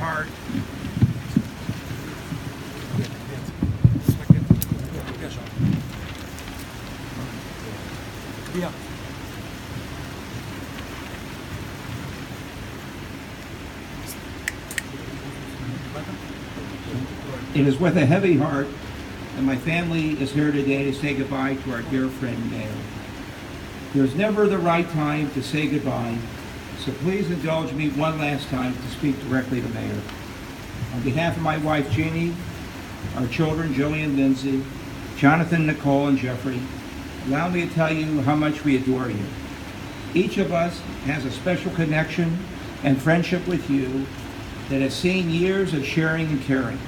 heart. Yeah. It is with a heavy heart that my family is here today to say goodbye to our dear friend Meir. There's never the right time to say goodbye, so please indulge me one last time to speak directly to Meir. On behalf of my wife Jeannie, our children Joey and Lindsay, Jonathan, Nicole, and Jeffrey, allow me to tell you how much we adore you. Each of us has a special connection and friendship with you that has seen years of sharing and caring.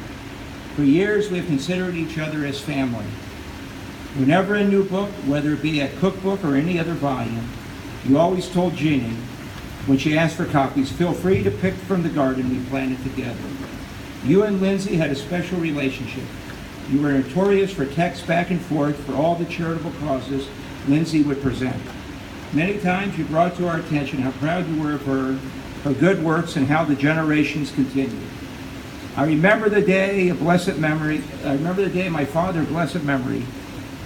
For years, we've considered each other as family. Whenever a new book, whether it be a cookbook or any other volume, you always told Jeannie, when she asked for copies, feel free to pick from the garden we planted together. You and Lindsay had a special relationship. You were notorious for texts back and forth for all the charitable causes Lindsay would present. Many times you brought to our attention how proud you were of her good works, and how the generations continued. I remember the day my father, blessed memory,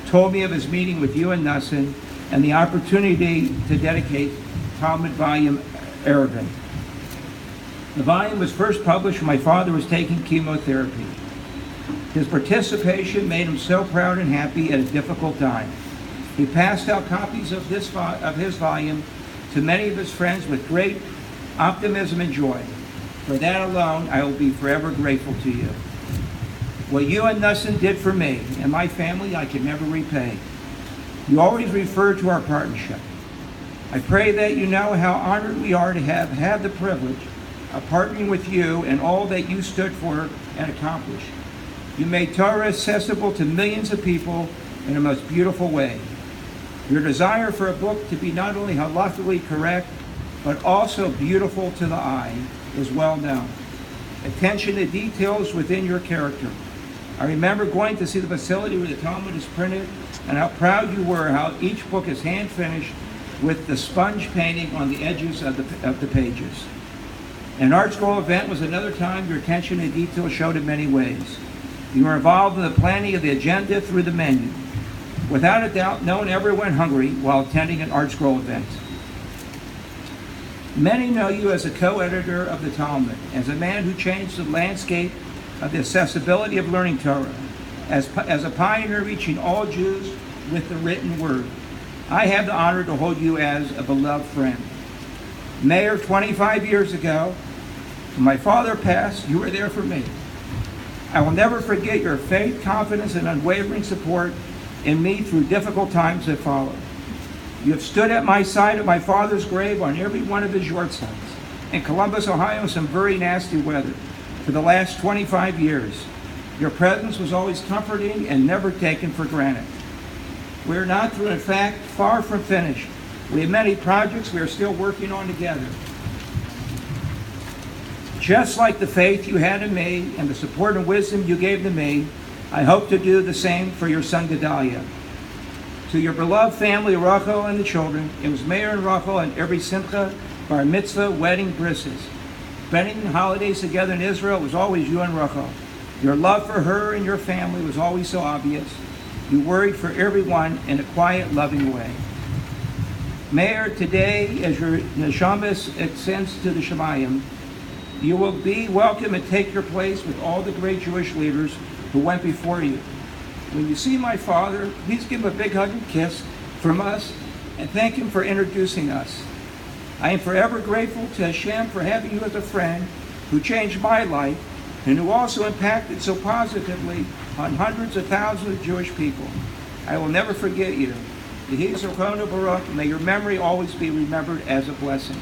told me of his meeting with you and Nussin and the opportunity to dedicate Talmud volume Erevin. The volume was first published when my father was taking chemotherapy. His participation made him so proud and happy at a difficult time. He passed out copies of his volume to many of his friends with great optimism and joy. For that alone, I will be forever grateful to you. What you and Nussin did for me and my family, I can never repay. You always refer to our partnership. I pray that you know how honored we are to have had the privilege of partnering with you and all that you stood for and accomplished. You made Torah accessible to millions of people in a most beautiful way. Your desire for a book to be not only halakhically correct, but also beautiful to the eye is well known. Attention to details within your character. I remember going to see the facility where the Talmud is printed and how proud you were how each book is hand finished with the sponge painting on the edges of the pages. An Art Scroll event was another time your attention to detail showed in many ways. You were involved in the planning of the agenda through the menu. Without a doubt, no one ever went hungry while attending an Art Scroll event. Many know you as a co-editor of the Talmud, as a man who changed the landscape of the accessibility of learning Torah, as a pioneer reaching all Jews with the written word. I have the honor to hold you as a beloved friend. Meir, 25 years ago, when my father passed, you were there for me. I will never forget your faith, confidence, and unwavering support in me through difficult times that followed. You have stood at my side at my father's grave on every one of his yortzeits in Columbus, Ohio, in some very nasty weather for the last 25 years. Your presence was always comforting and never taken for granted. We are not through, in fact, far from finished. We have many projects we are still working on together. Just like the faith you had in me and the support and wisdom you gave to me, I hope to do the same for your son Gedalia. To your beloved family, Rachel and the children, it was Meir and Rachel and every simcha, bar mitzvah, wedding, brisses. Spending holidays together in Israel was always you and Rachel. Your love for her and your family was always so obvious. You worried for everyone in a quiet, loving way. Meir, today, as your neshamas ascends to the Shemayim, you will be welcome and take your place with all the great Jewish leaders who went before you. When you see my father, please give him a big hug and kiss from us and thank him for introducing us. I am forever grateful to Hashem for having you as a friend who changed my life and who also impacted so positively on hundreds of thousands of Jewish people. I will never forget you. Yehi Zochrono Baruch, may your memory always be remembered as a blessing.